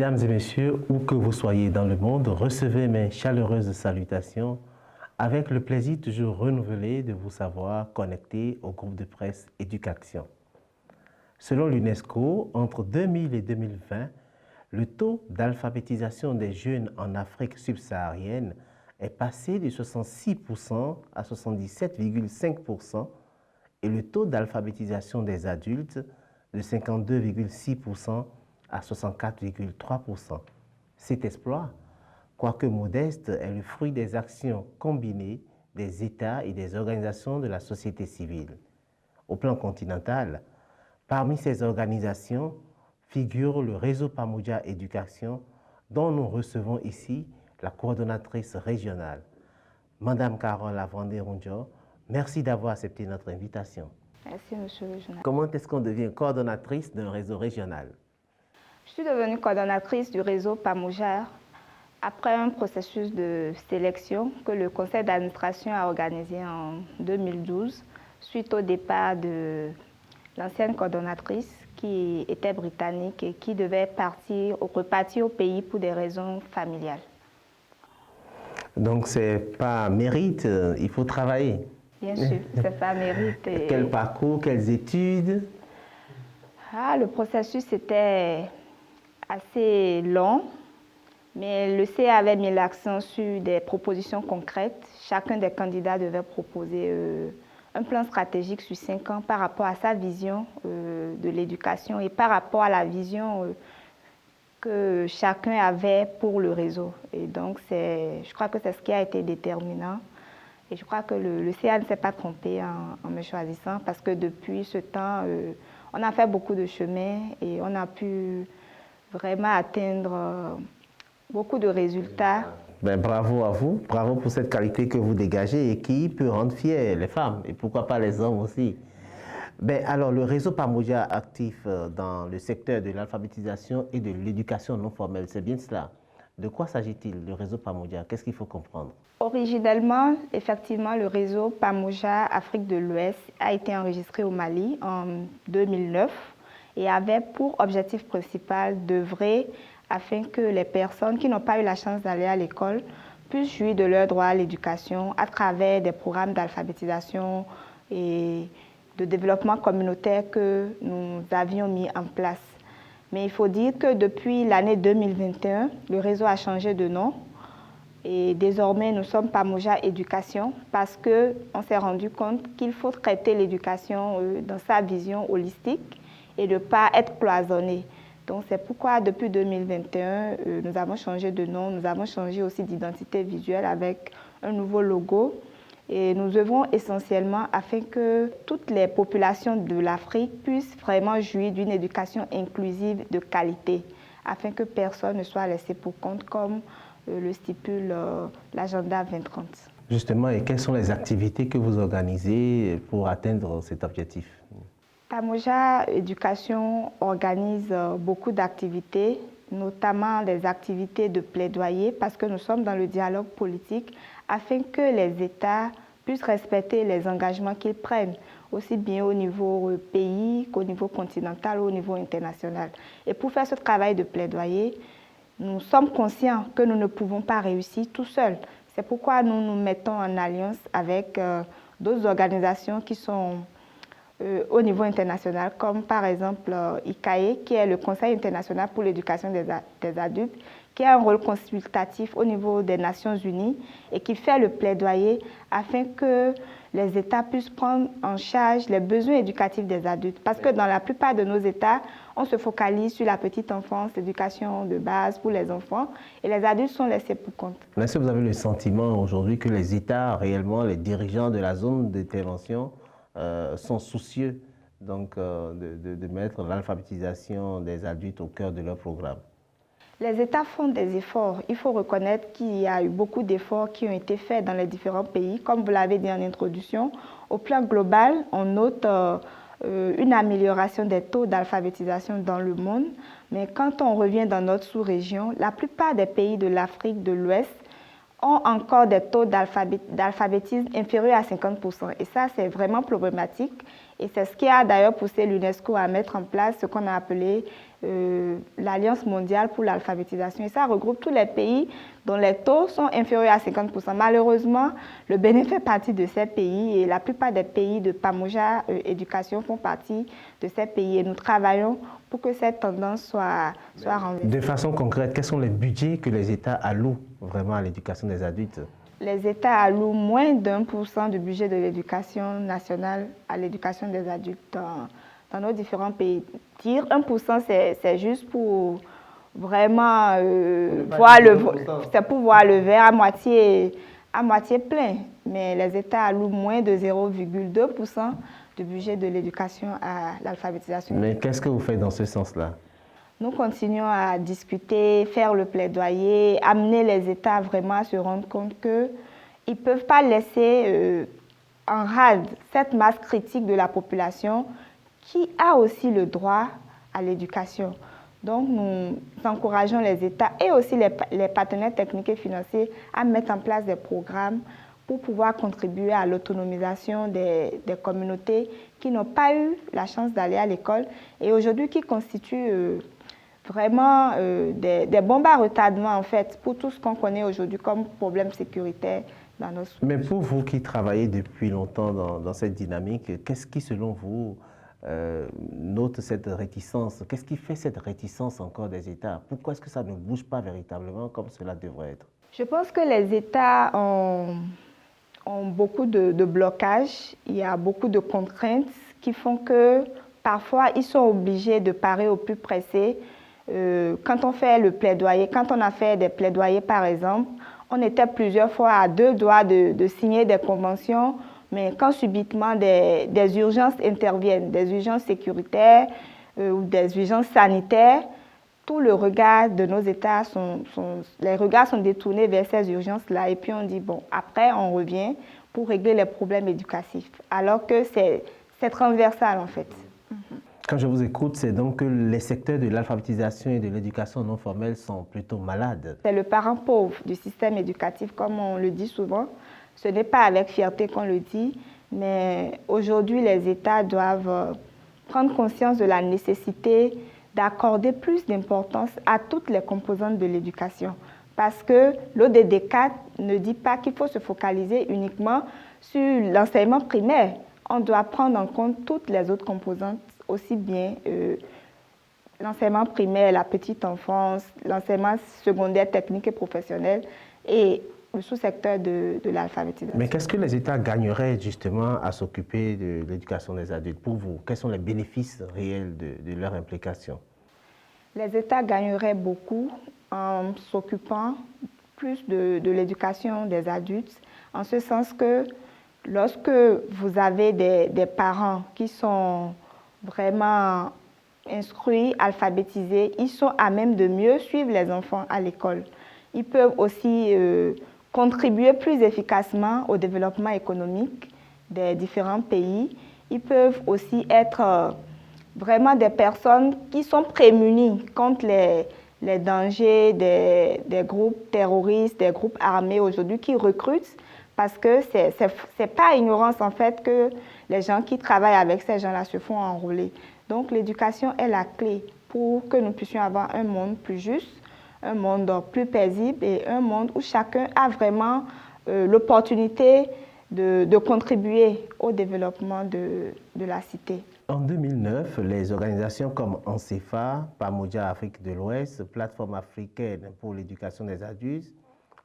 Mesdames et messieurs, où que vous soyez dans le monde, recevez mes chaleureuses salutations avec le plaisir toujours renouvelé de vous savoir connectés au groupe de presse Éducation. Selon l'UNESCO, entre 2000 et 2020, le taux d'alphabétisation des jeunes en Afrique subsaharienne est passé de 66% à 77,5% et le taux d'alphabétisation des adultes de 52,6% à 64,3%. Cet exploit, quoique modeste, est le fruit des actions combinées des États et des organisations de la société civile. Au plan continental, parmi ces organisations figure le réseau Pamoja Éducation, dont nous recevons ici la coordonnatrice régionale. Madame Carole Avandé-Rundjo, merci d'avoir accepté notre invitation. Merci, monsieur le journaliste. Comment est-ce qu'on devient coordonnatrice d'un réseau régional? Je suis devenue coordonnatrice du réseau Pamoja après un processus de sélection que le conseil d'administration a organisé en 2012 suite au départ de l'ancienne coordonnatrice qui était britannique et qui devait repartir au pays pour des raisons familiales. Donc, ce n'est pas mérite, il faut travailler. Bien sûr, ce n'est pas mérite. Quel parcours, quelles études? Le processus était assez long, mais le CA avait mis l'accent sur des propositions concrètes. Chacun des candidats devait proposer un plan stratégique sur 5 ans par rapport à sa vision de l'éducation et par rapport à la vision que chacun avait pour le réseau. Et donc, je crois que c'est ce qui a été déterminant. Et je crois que le CA ne s'est pas trompé en me choisissant parce que depuis ce temps, on a fait beaucoup de chemin et on a pu vraiment atteindre beaucoup de résultats. Ben, bravo à vous, bravo pour cette qualité que vous dégagez et qui peut rendre fiers les femmes et pourquoi pas les hommes aussi. Ben, alors, le réseau Pamoja actif dans le secteur de l'alphabétisation et de l'éducation non formelle, c'est bien cela. De quoi s'agit-il, le réseau Pamoja? Qu'est-ce qu'il faut comprendre? Originellement, effectivement, le réseau Pamoja Afrique de l'Ouest a été enregistré au Mali en 2009 et avait pour objectif principal d'œuvrer afin que les personnes qui n'ont pas eu la chance d'aller à l'école puissent jouir de leur droit à l'éducation à travers des programmes d'alphabétisation et de développement communautaire que nous avions mis en place. Mais il faut dire que depuis l'année 2021, le réseau a changé de nom et désormais nous sommes Pamoja Éducation parce qu'on s'est rendu compte qu'il faut traiter l'éducation dans sa vision holistique et de ne pas être cloisonné. Donc c'est pourquoi depuis 2021, nous avons changé de nom, nous avons changé aussi d'identité visuelle avec un nouveau logo. Et nous œuvrons essentiellement afin que toutes les populations de l'Afrique puissent vraiment jouir d'une éducation inclusive de qualité, afin que personne ne soit laissé pour compte comme le stipule l'agenda 2030. Justement, et quelles sont les activités que vous organisez pour atteindre cet objectif? Pamoja Éducation organise beaucoup d'activités, notamment des activités de plaidoyer, parce que nous sommes dans le dialogue politique, afin que les États puissent respecter les engagements qu'ils prennent, aussi bien au niveau pays qu'au niveau continental ou au niveau international. Et pour faire ce travail de plaidoyer, nous sommes conscients que nous ne pouvons pas réussir tout seuls. C'est pourquoi nous nous mettons en alliance avec d'autres organisations qui sont au niveau international, comme par exemple ICAE, qui est le Conseil international pour l'éducation des adultes, qui a un rôle consultatif au niveau des Nations Unies et qui fait le plaidoyer afin que les États puissent prendre en charge les besoins éducatifs des adultes. Parce que dans la plupart de nos États, on se focalise sur la petite enfance, l'éducation de base pour les enfants, et les adultes sont laissés pour compte. Est-ce que vous avez le sentiment aujourd'hui que les États, réellement, les dirigeants de la zone d'intervention, sont soucieux donc, de mettre l'alphabétisation des adultes au cœur de leur programme? Les États font des efforts. Il faut reconnaître qu'il y a eu beaucoup d'efforts qui ont été faits dans les différents pays. Comme vous l'avez dit en introduction, au plan global, on note une amélioration des taux d'alphabétisation dans le monde. Mais quand on revient dans notre sous-région, la plupart des pays de l'Afrique de l'Ouest ont encore des taux d'alphabétisme inférieurs à 50%. Et ça, c'est vraiment problématique. Et c'est ce qui a d'ailleurs poussé l'UNESCO à mettre en place ce qu'on a appelé l'Alliance mondiale pour l'alphabétisation. Et ça regroupe tous les pays dont les taux sont inférieurs à 50%. Malheureusement, le Bénin fait partie de ces pays et la plupart des pays de Pamoja Éducation font partie de ces pays. Et nous travaillons pour que cette tendance soit renversée. De façon concrète, quels sont les budgets que les États allouent vraiment à l'éducation des adultes? Les États allouent moins d'1% du budget de l'éducation nationale à l'éducation des adultes dans nos différents pays. Dire 1%, c'est juste pour vraiment voir le verre à moitié plein. Mais les États allouent moins de 0,2% du budget de l'éducation à l'alphabétisation. Mais qu'est-ce que vous faites dans ce sens-là? Nous continuons à discuter, faire le plaidoyer, amener les États vraiment à se rendre compte qu'ils ne peuvent pas laisser en rade cette masse critique de la population qui a aussi le droit à l'éducation. Donc, nous encourageons les États et aussi les partenaires techniques et financiers à mettre en place des programmes pour pouvoir contribuer à l'autonomisation des communautés qui n'ont pas eu la chance d'aller à l'école et aujourd'hui qui constituent vraiment des bombes à retardement en fait pour tout ce qu'on connaît aujourd'hui comme problème sécuritaire dans nos sous. Mais pour vous qui travaillez depuis longtemps dans cette dynamique, qu'est-ce qui selon vous note cette réticence? Qu'est-ce qui fait cette réticence encore des États? Pourquoi est-ce que ça ne bouge pas véritablement comme cela devrait être? Je pense que les États ont beaucoup de blocages, il y a beaucoup de contraintes qui font que parfois ils sont obligés de parer au plus pressé. Quand on fait le plaidoyer, quand on a fait des plaidoyers par exemple, on était plusieurs fois à deux doigts de signer des conventions, mais quand subitement des urgences interviennent, des urgences sécuritaires ou des urgences sanitaires, tout le regard de nos États, les regards sont détournés vers ces urgences-là et puis on dit, bon, après on revient pour régler les problèmes éducatifs, alors que c'est transversal en fait. Quand je vous écoute, c'est donc que les secteurs de l'alphabétisation et de l'éducation non formelle sont plutôt malades. C'est le parent pauvre du système éducatif, comme on le dit souvent. Ce n'est pas avec fierté qu'on le dit, mais aujourd'hui, les États doivent prendre conscience de la nécessité d'accorder plus d'importance à toutes les composantes de l'éducation. Parce que l'ODD4 ne dit pas qu'il faut se focaliser uniquement sur l'enseignement primaire. On doit prendre en compte toutes les autres composantes, aussi bien l'enseignement primaire, la petite enfance, l'enseignement secondaire, technique et professionnel et le sous-secteur de l'alphabétisation. Mais qu'est-ce que les États gagneraient justement à s'occuper de l'éducation des adultes pour vous? Quels sont les bénéfices réels de leur implication? Les États gagneraient beaucoup en s'occupant plus de l'éducation des adultes, en ce sens que lorsque vous avez des parents qui sont vraiment instruits, alphabétisés, ils sont à même de mieux suivre les enfants à l'école. Ils peuvent aussi contribuer plus efficacement au développement économique des différents pays. Ils peuvent aussi être vraiment des personnes qui sont prémunies contre les dangers des groupes terroristes, des groupes armés aujourd'hui qui recrutent, parce que c'est pas ignorance en fait que les gens qui travaillent avec ces gens-là se font enrôler. Donc l'éducation est la clé pour que nous puissions avoir un monde plus juste, un monde plus paisible et un monde où chacun a vraiment l'opportunité de contribuer au développement de la cité. En 2009, les organisations comme ANCEFA, Pamoja Afrique de l'Ouest, Plateforme africaine pour l'éducation des adultes,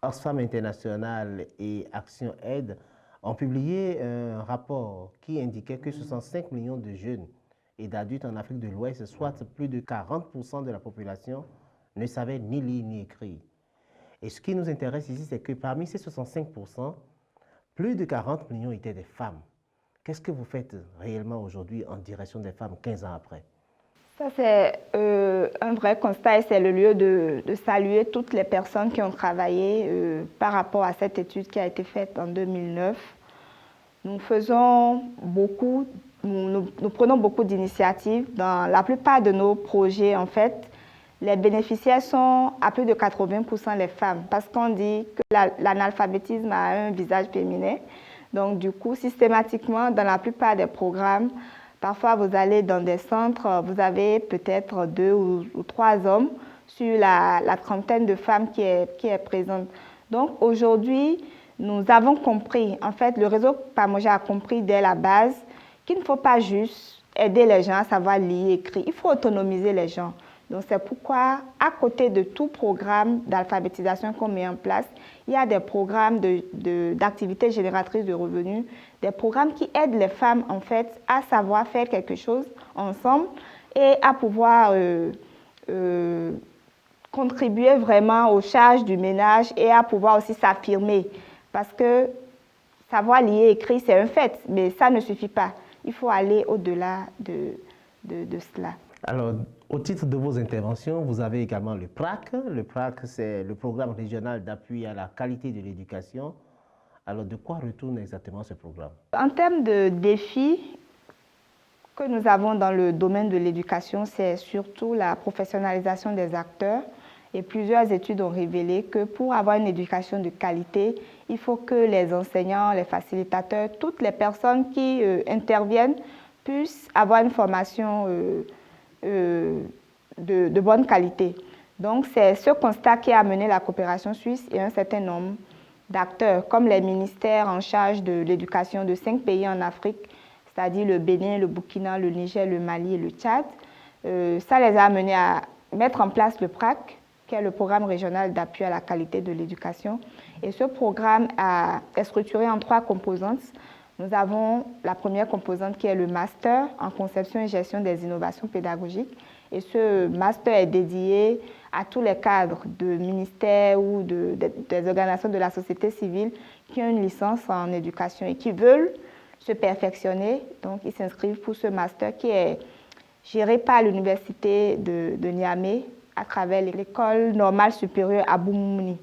Oxfam International et Action Aid ont publié un rapport qui indiquait que 65 millions de jeunes et d'adultes en Afrique de l'Ouest, soit plus de 40% de la population, ne savaient ni lire ni écrire. Et ce qui nous intéresse ici, c'est que parmi ces 65%, plus de 40 millions étaient des femmes. Qu'est-ce que vous faites réellement aujourd'hui en direction des femmes 15 ans après? Ça, c'est un vrai constat et c'est le lieu de saluer toutes les personnes qui ont travaillé par rapport à cette étude qui a été faite en 2009. Nous faisons beaucoup, nous prenons beaucoup d'initiatives. Dans la plupart de nos projets, en fait, les bénéficiaires sont à plus de 80% les femmes parce qu'on dit que l'analphabétisme a un visage féminin. Donc, du coup, systématiquement, dans la plupart des programmes, Parfois, vous allez dans des centres, vous avez peut-être 2 ou 3 hommes sur la trentaine de femmes qui est présente. Donc aujourd'hui, nous avons compris, en fait, le réseau Pamoja a compris dès la base qu'il ne faut pas juste aider les gens à savoir lire, écrire, il faut autonomiser les gens. Donc c'est pourquoi, à côté de tout programme d'alphabétisation qu'on met en place, il y a des programmes d'activités génératrices de revenus, des programmes qui aident les femmes en fait à savoir faire quelque chose ensemble et à pouvoir contribuer vraiment aux charges du ménage et à pouvoir aussi s'affirmer. Parce que savoir lire et écrire, c'est un fait, mais ça ne suffit pas. Il faut aller au-delà de cela. Alors, au titre de vos interventions, vous avez également le PRAC. Le PRAC, c'est le programme régional d'appui à la qualité de l'éducation. Alors, de quoi retourne exactement ce programme? En termes de défis que nous avons dans le domaine de l'éducation, c'est surtout la professionnalisation des acteurs. Et plusieurs études ont révélé que pour avoir une éducation de qualité, il faut que les enseignants, les facilitateurs, toutes les personnes qui interviennent puissent avoir une formation de bonne qualité. Donc, c'est ce constat qui a amené la coopération suisse et un certain nombre d'acteurs, comme les ministères en charge de l'éducation de 5 pays en Afrique, c'est-à-dire le Bénin, le Burkina, le Niger, le Mali et le Tchad. Ça les a amenés à mettre en place le PRAC, qui est le programme régional d'appui à la qualité de l'éducation. Et ce programme est structuré en 3 composantes. Nous avons la première composante qui est le master en conception et gestion des innovations pédagogiques. Et ce master est dédié à tous les cadres de ministères ou des organisations de la société civile qui ont une licence en éducation et qui veulent se perfectionner. Donc, ils s'inscrivent pour ce master qui est géré par l'université de Niamey à travers l'école normale supérieure à Boumouni.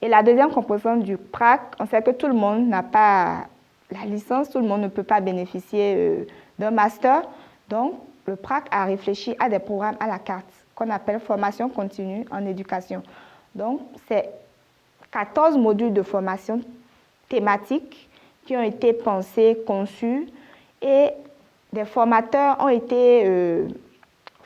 Et la deuxième composante du PRAC, on sait que tout le monde n'a pas la licence, tout le monde ne peut pas bénéficier d'un master. Donc, le PRAC a réfléchi à des programmes à la carte qu'on appelle formation continue en éducation. Donc, c'est 14 modules de formation thématiques qui ont été pensés, conçus et des formateurs ont été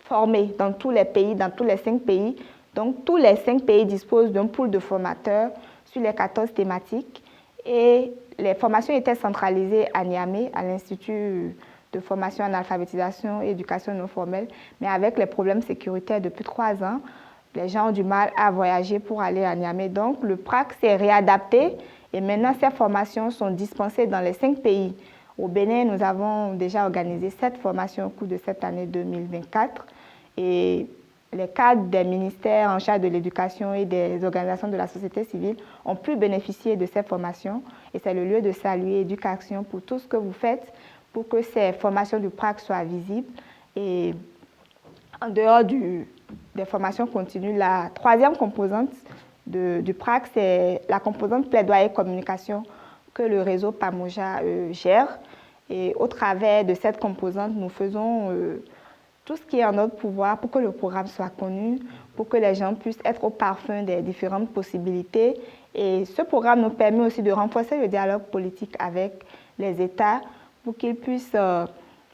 formés dans tous les pays, dans tous les 5 pays. Donc, tous les 5 pays disposent d'un pool de formateurs sur les 14 thématiques et les formations étaient centralisées à Niamey, à l'Institut de formation en alphabétisation et éducation non formelle. Mais avec les problèmes sécuritaires depuis 3 ans, les gens ont du mal à voyager pour aller à Niamey. Donc, le PRAC s'est réadapté et maintenant, ces formations sont dispensées dans les 5 pays. Au Bénin, nous avons déjà organisé 7 formations au cours de cette année 2024. Et les cadres des ministères en charge de l'éducation et des organisations de la société civile ont pu bénéficier de ces formations. Et c'est le lieu de saluer Éducation pour tout ce que vous faites pour que ces formations du PRAC soient visibles. Et en dehors des formations continues, la troisième composante du PRAC, c'est la composante plaidoyer communication que le réseau Pamoja gère. Et au travers de cette composante, nous faisons tout ce qui est en notre pouvoir pour que le programme soit connu, pour que les gens puissent être au parfum des différentes possibilités. Et ce programme nous permet aussi de renforcer le dialogue politique avec les États pour qu'ils puissent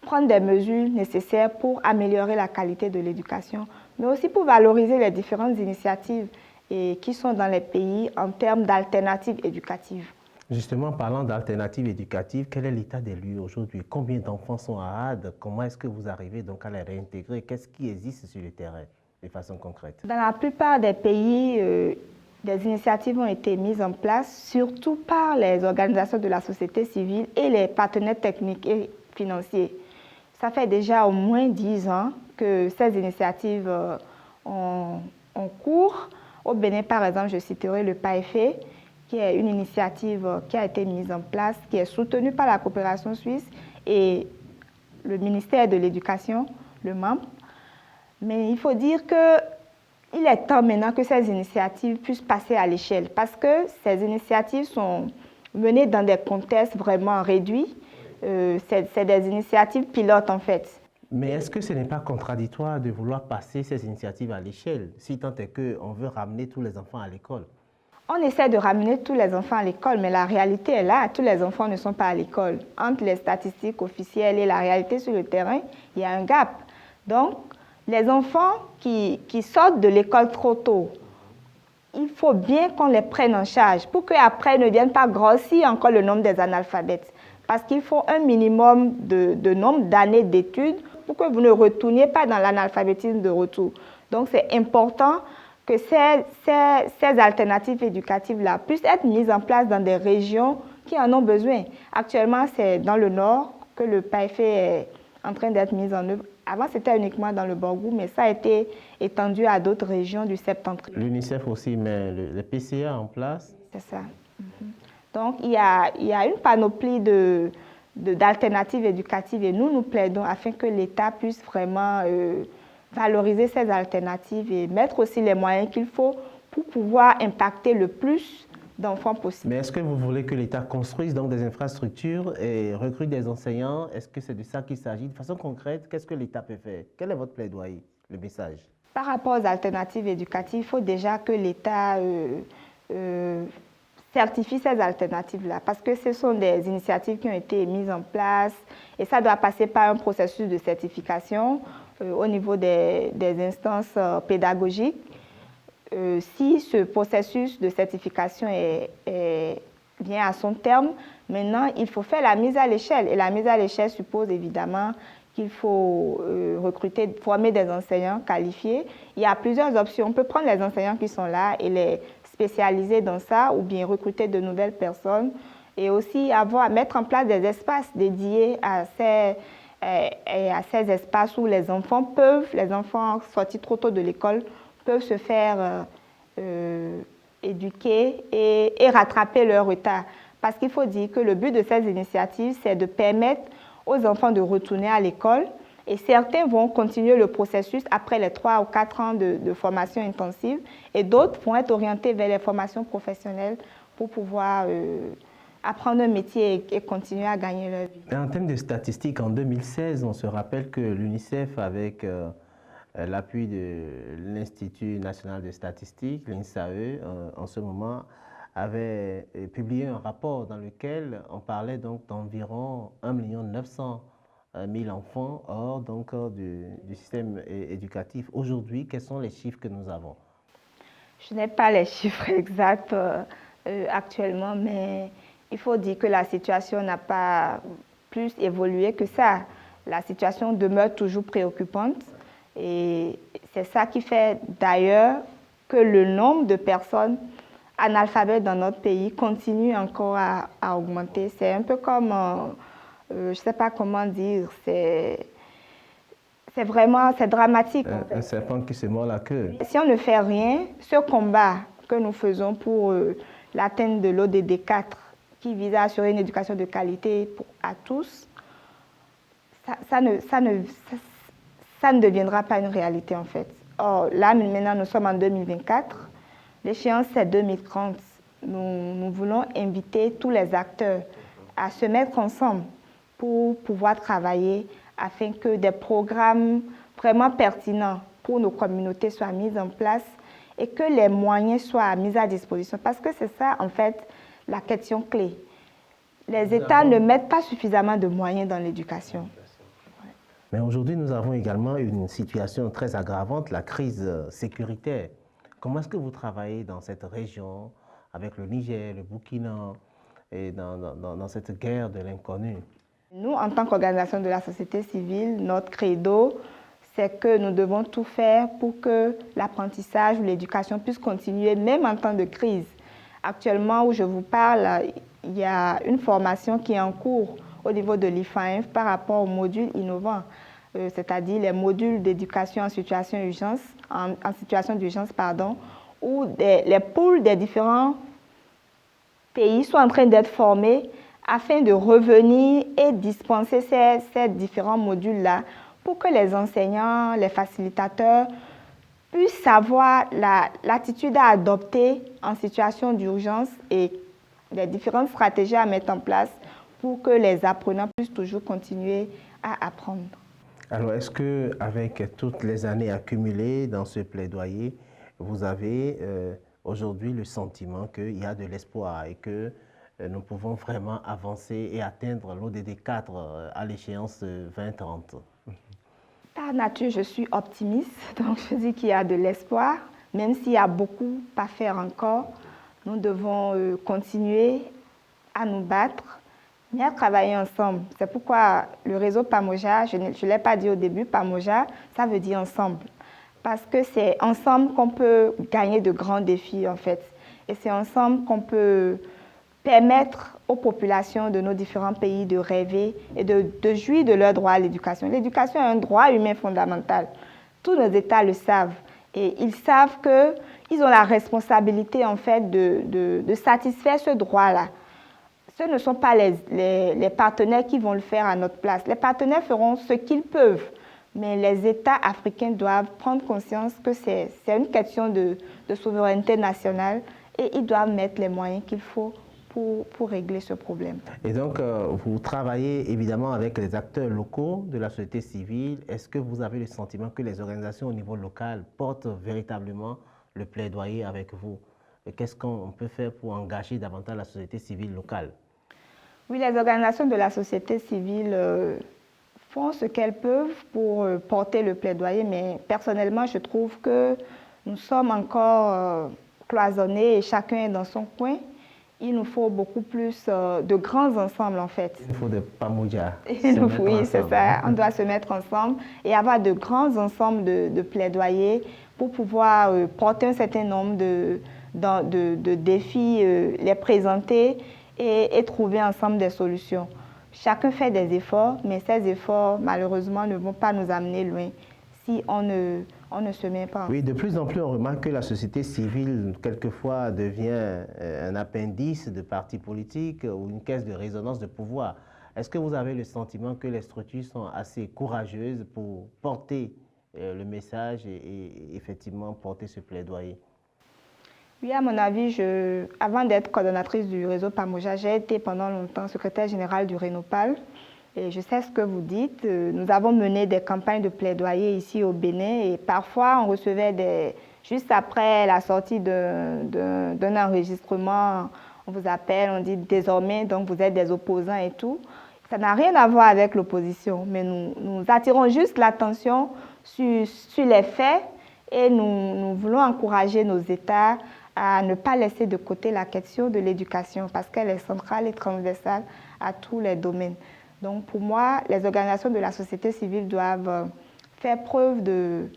prendre des mesures nécessaires pour améliorer la qualité de l'éducation, mais aussi pour valoriser les différentes initiatives qui sont dans les pays en termes d'alternatives éducatives. Justement, parlant d'alternatives éducatives, quel est l'état des lieux aujourd'hui? Combien d'enfants sont à AD? Comment est-ce que vous arrivez donc à les réintégrer? Qu'est-ce qui existe sur le terrain de façon concrète? Dans la plupart des pays, des initiatives ont été mises en place, surtout par les organisations de la société civile et les partenaires techniques et financiers. Ça fait déjà au moins 10 ans que ces initiatives ont cours. Au Bénin, par exemple, je citerai le PAEFE, qui est une initiative qui a été mise en place, qui est soutenue par la coopération suisse et le ministère de l'Éducation, le membre. Mais il faut dire qu'il est temps maintenant que ces initiatives puissent passer à l'échelle parce que ces initiatives sont menées dans des contextes vraiment réduits. C'est des initiatives pilotes en fait. Mais est-ce que ce n'est pas contradictoire de vouloir passer ces initiatives à l'échelle, si tant est qu'on veut ramener tous les enfants à l'école? On essaie de ramener tous les enfants à l'école, mais la réalité est là, tous les enfants ne sont pas à l'école. Entre les statistiques officielles et la réalité sur le terrain, il y a un gap. Donc, les enfants qui sortent de l'école trop tôt, il faut bien qu'on les prenne en charge pour qu'après ne vienne pas grossir encore le nombre des analphabètes. Parce qu'il faut un minimum de nombre d'années d'études pour que vous ne retourniez pas dans l'analphabétisme de retour. Donc, c'est important que ces alternatives éducatives-là puissent être mises en place dans des régions qui en ont besoin. Actuellement, c'est dans le nord que le PAEFE est en train d'être mis en œuvre. Avant, c'était uniquement dans le Borgou, mais ça a été étendu à d'autres régions du septentrion. L'UNICEF aussi met le PCA en place. C'est ça. Donc, il y a une panoplie d'alternatives éducatives et nous plaidons afin que l'État puisse vraiment valoriser ces alternatives et mettre aussi les moyens qu'il faut pour pouvoir impacter le plus d'enfants possible. Mais est-ce que vous voulez que l'État construise donc des infrastructures et recrute des enseignants? Est-ce que c'est de ça qu'il s'agit? De façon concrète, qu'est-ce que l'État peut faire? Quel est votre plaidoyer, le message? Par rapport aux alternatives éducatives, il faut déjà que l'État certifie ces alternatives-là parce que ce sont des initiatives qui ont été mises en place et ça doit passer par un processus de certification au niveau des instances pédagogiques. Si ce processus de certification vient à son terme, maintenant il faut faire la mise à l'échelle et la mise à l'échelle suppose évidemment qu'il faut recruter, former des enseignants qualifiés. Il y a plusieurs options. On peut prendre les enseignants qui sont là et les spécialiser dans ça ou bien recruter de nouvelles personnes et aussi mettre en place des espaces dédiés à ces espaces où les enfants sortis trop tôt de l'école peuvent se faire éduquer et rattraper leur retard. Parce qu'il faut dire que le but de ces initiatives, c'est de permettre aux enfants de retourner à l'école et certains vont continuer le processus après les 3 ou 4 ans de formation intensive et d'autres vont être orientés vers les formations professionnelles pour pouvoir apprendre un métier et continuer à gagner leur vie. En termes de statistiques, en 2016, on se rappelle que l'UNICEF, avec l'appui de l'Institut national de statistique, l'INSAE, en ce moment, avait publié un rapport dans lequel on parlait donc d'environ 1 900 000 enfants hors donc, du système éducatif. Aujourd'hui, quels sont les chiffres que nous avons? Je n'ai pas les chiffres exacts actuellement, mais il faut dire que la situation n'a pas plus évolué que ça. La situation demeure toujours préoccupante et c'est ça qui fait d'ailleurs que le nombre de personnes analphabètes dans notre pays continue encore à augmenter. C'est un peu comme, je ne sais pas comment dire, c'est dramatique. Un serpent qui se mord la queue. Si on ne fait rien, ce combat que nous faisons pour l'atteinte de l'ODD 4, qui vise à assurer une éducation de qualité à tous, ça ne deviendra pas une réalité en fait. Or, là, maintenant, nous sommes en 2024. L'échéance, c'est 2030. Nous voulons inviter tous les acteurs à se mettre ensemble pour pouvoir travailler afin que des programmes vraiment pertinents pour nos communautés soient mis en place et que les moyens soient mis à disposition. Parce que c'est ça, en fait, la question clé. Les États ne mettent pas suffisamment de moyens dans l'éducation. Mais aujourd'hui, nous avons également une situation très aggravante, la crise sécuritaire. Comment est-ce que vous travaillez dans cette région, avec le Niger, le Burkina, et dans cette guerre de l'inconnu? Nous, en tant qu'organisation de la société civile, notre credo, c'est que nous devons tout faire pour que l'apprentissage ou l'éducation puisse continuer, même en temps de crise. Actuellement, où je vous parle, il y a une formation qui est en cours au niveau de l'IFAINF par rapport aux modules innovants, c'est-à-dire les modules d'éducation en situation d'urgence, où les pôles des différents pays sont en train d'être formés afin de revenir et dispenser ces différents modules-là pour que les enseignants, les facilitateurs puissent savoir l'attitude à adopter en situation d'urgence et les différentes stratégies à mettre en place pour que les apprenants puissent toujours continuer à apprendre. Alors, est-ce qu'avec toutes les années accumulées dans ce plaidoyer, vous avez aujourd'hui le sentiment qu'il y a de l'espoir et que nous pouvons vraiment avancer et atteindre l'ODD 4 à l'échéance 2030? Par nature, je suis optimiste, donc je dis qu'il y a de l'espoir, même s'il y a beaucoup à faire encore. Nous devons continuer à nous battre, mais à travailler ensemble. C'est pourquoi le réseau Pamoja, je ne l'ai pas dit au début, Pamoja, ça veut dire ensemble. Parce que c'est ensemble qu'on peut gagner de grands défis, en fait. Et c'est ensemble qu'on peut permettre aux populations de nos différents pays de rêver et de jouir de leur droit à l'éducation. L'éducation est un droit humain fondamental. Tous nos États le savent. Et ils savent qu'ils ont la responsabilité, en fait, de satisfaire ce droit-là. Ce ne sont pas les partenaires qui vont le faire à notre place. Les partenaires feront ce qu'ils peuvent. Mais les États africains doivent prendre conscience que c'est une question de souveraineté nationale et ils doivent mettre les moyens qu'il faut pour régler ce problème. Et donc, vous travaillez évidemment avec les acteurs locaux de la société civile. Est-ce que vous avez le sentiment que les organisations au niveau local portent véritablement le plaidoyer avec vous? Et qu'est-ce qu'on peut faire pour engager davantage la société civile locale? Oui, les organisations de la société civile font ce qu'elles peuvent pour porter le plaidoyer, mais personnellement, je trouve que nous sommes encore cloisonnés et chacun est dans son coin. Il nous faut beaucoup plus de grands ensembles, en fait. Il faut des Pamoja. Oui, c'est ça. On doit se mettre ensemble et avoir de grands ensembles de plaidoyer pour pouvoir porter un certain nombre de défis, les présenter et trouver ensemble des solutions. Chacun fait des efforts, mais ces efforts, malheureusement, ne vont pas nous amener loin si on ne se met pas. Oui, de plus en plus, on remarque que la société civile, quelquefois, devient un appendice de partis politiques ou une caisse de résonance de pouvoir. Est-ce que vous avez le sentiment que les structures sont assez courageuses pour porter le message et effectivement porter ce plaidoyer? Oui, à mon avis, avant d'être coordonnatrice du réseau Pamoja, j'ai été pendant longtemps secrétaire générale du Rénopal. Et je sais ce que vous dites. Nous avons mené des campagnes de plaidoyer ici au Bénin et parfois on recevait juste après la sortie d'un enregistrement, on vous appelle, on dit désormais donc vous êtes des opposants et tout. Ça n'a rien à voir avec l'opposition, mais nous attirons juste l'attention sur les faits et nous voulons encourager nos États à ne pas laisser de côté la question de l'éducation parce qu'elle est centrale et transversale à tous les domaines. Donc pour moi, les organisations de la société civile doivent faire preuve de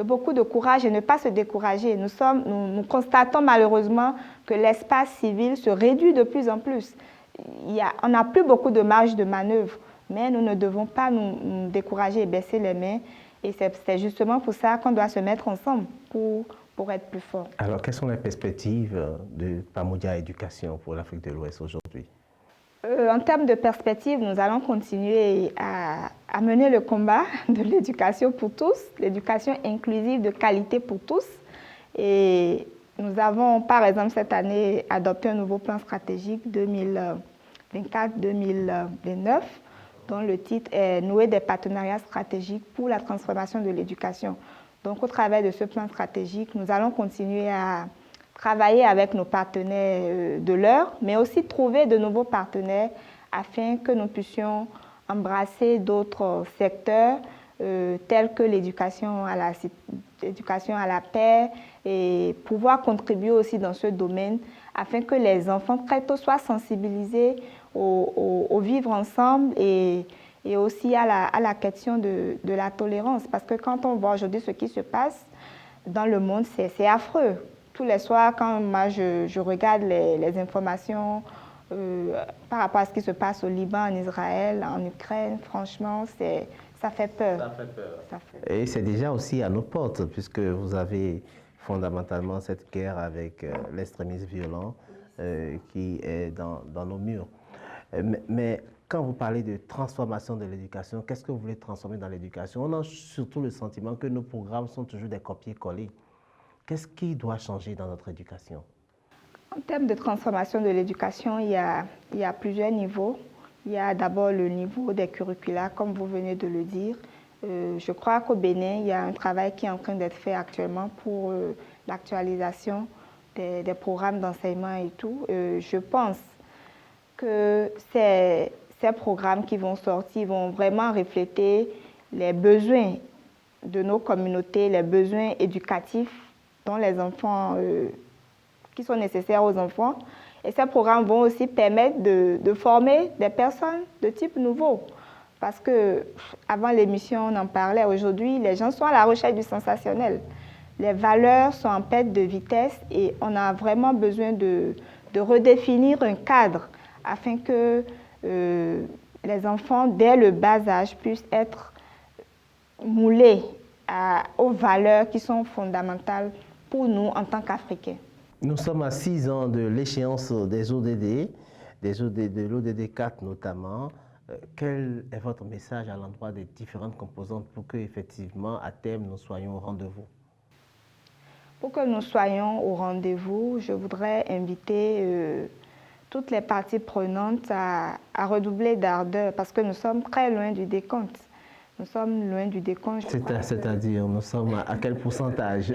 beaucoup de courage et ne pas se décourager. Nous constatons malheureusement que l'espace civil se réduit de plus en plus. On n'a plus beaucoup de marge de manœuvre, mais nous ne devons pas nous décourager et baisser les mains. Et c'est justement pour ça qu'on doit se mettre ensemble pour être plus fort. Alors, quelles sont les perspectives de Pamoja Éducation pour l'Afrique de l'Ouest aujourd'hui? En termes de perspectives, nous allons continuer à mener le combat de l'éducation pour tous, l'éducation inclusive de qualité pour tous. Et nous avons, par exemple, cette année, adopté un nouveau plan stratégique 2024-2029, dont le titre est « Nouer des partenariats stratégiques pour la transformation de l'éducation ». Donc, au travers de ce plan stratégique, nous allons continuer à travailler avec nos partenaires de l'heure, mais aussi trouver de nouveaux partenaires afin que nous puissions embrasser d'autres secteurs tels que l'éducation à la paix et pouvoir contribuer aussi dans ce domaine afin que les enfants très tôt soient sensibilisés au vivre ensemble et aussi à la question de la tolérance. Parce que quand on voit aujourd'hui ce qui se passe dans le monde, c'est affreux. Tous les soirs, quand moi je regarde les informations par rapport à ce qui se passe au Liban, en Israël, en Ukraine, franchement, ça fait peur. Ça fait peur. Et c'est déjà aussi à nos portes, puisque vous avez fondamentalement cette guerre avec l'extrémisme violent qui est dans nos murs. Mais quand vous parlez de transformation de l'éducation, qu'est-ce que vous voulez transformer dans l'éducation? On a surtout le sentiment que nos programmes sont toujours des copier-coller. Qu'est-ce qui doit changer dans notre éducation? En termes de transformation de l'éducation, il y a plusieurs niveaux. Il y a d'abord le niveau des curricula, comme vous venez de le dire. Je crois qu'au Bénin, il y a un travail qui est en train d'être fait actuellement pour l'actualisation des programmes d'enseignement et tout, je pense que ces programmes qui vont sortir vont vraiment refléter les besoins de nos communautés, les besoins éducatifs dont les enfants, qui sont nécessaires aux enfants. Et ces programmes vont aussi permettre de former des personnes de type nouveau. Parce que avant l'émission, on en parlait. Aujourd'hui, les gens sont à la recherche du sensationnel. Les valeurs sont en perte de vitesse et on a vraiment besoin de redéfinir un cadre afin que les enfants, dès le bas âge, puissent être moulés aux valeurs qui sont fondamentales pour nous en tant qu'Africains. Nous sommes à 6 ans de l'échéance des ODD, de l'ODD 4 notamment. Quel est votre message à l'endroit des différentes composantes pour que, effectivement, à terme, nous soyons au rendez-vous? Pour que nous soyons au rendez-vous, je voudrais inviter toutes les parties prenantes à redoubler d'ardeur parce que nous sommes très loin du décompte. Nous sommes loin du décompte. C'est-à-dire, nous sommes à quel pourcentage?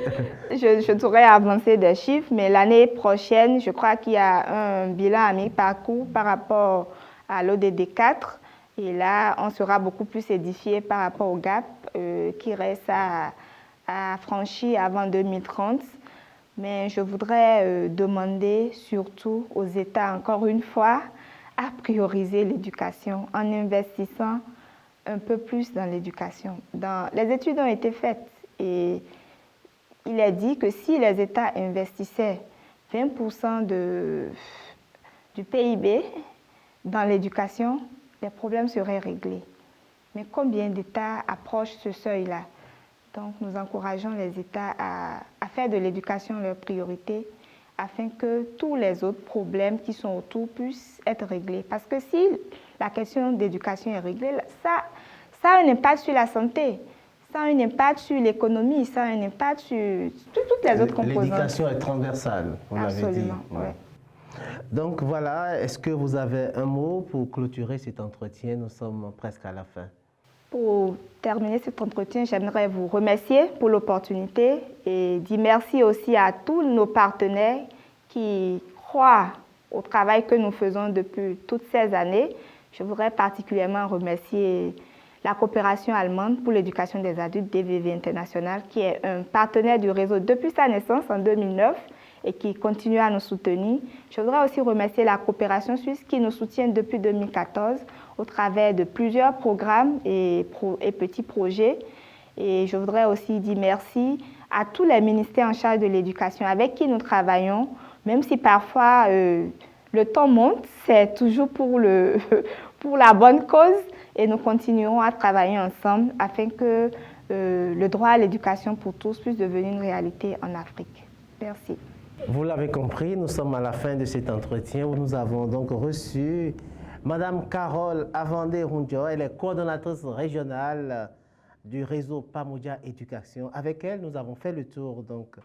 Je pourrais avancer des chiffres, mais l'année prochaine, je crois qu'il y a un bilan à mi-parcours par rapport à l'ODD 4. Et là, on sera beaucoup plus édifié par rapport au gap qui reste à franchir avant 2030. Mais je voudrais demander surtout aux États, encore une fois, à prioriser l'éducation en investissant un peu plus dans l'éducation. Les études ont été faites et il est dit que si les États investissaient 20% du PIB dans l'éducation, les problèmes seraient réglés. Mais combien d'États approchent ce seuil-là? Donc nous encourageons les États à faire de l'éducation leur priorité afin que tous les autres problèmes qui sont autour puissent être réglés. Parce que si la question d'éducation est réglée, ça a un impact sur la santé, ça a un impact sur l'économie, ça a un impact sur toutes les autres composantes. L'éducation est transversale, vous l'avez dit. Absolument, oui. Donc voilà, est-ce que vous avez un mot pour clôturer cet entretien? Nous sommes presque à la fin. Pour terminer cet entretien, j'aimerais vous remercier pour l'opportunité et dire merci aussi à tous nos partenaires qui croient au travail que nous faisons depuis toutes ces années. Je voudrais particulièrement remercier la coopération allemande pour l'éducation des adultes, DVV International, qui est un partenaire du réseau depuis sa naissance en 2009 et qui continue à nous soutenir. Je voudrais aussi remercier la coopération suisse qui nous soutient depuis 2014 au travers de plusieurs programmes et petits projets. Et je voudrais aussi dire merci à tous les ministères en charge de l'éducation avec qui nous travaillons, même si parfois le temps monte, c'est toujours pour la bonne cause et nous continuerons à travailler ensemble afin que le droit à l'éducation pour tous puisse devenir une réalité en Afrique. Merci. Vous l'avez compris, nous sommes à la fin de cet entretien où nous avons donc reçu Madame Carole Avandé-Rundio. Elle est coordonnatrice régionale du réseau Pamoja Éducation. Avec elle, nous avons fait le tour donc,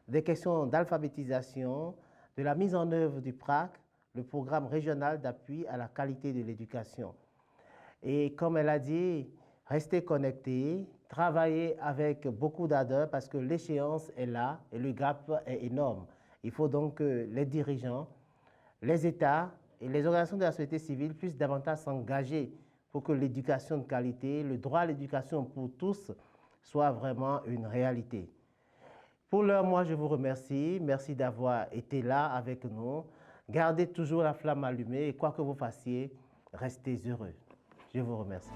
des questions d'alphabétisation, de la mise en œuvre du PRAC, le programme régional d'appui à la qualité de l'éducation. Et comme elle a dit, restez connectés, travaillez avec beaucoup d'ardeur parce que l'échéance est là et le gap est énorme. Il faut donc que les dirigeants, les États et les organisations de la société civile puissent davantage s'engager pour que l'éducation de qualité, le droit à l'éducation pour tous soit vraiment une réalité. Pour l'heure, moi, je vous remercie. Merci d'avoir été là avec nous. Gardez toujours la flamme allumée et quoi que vous fassiez, restez heureux. Je vous remercie.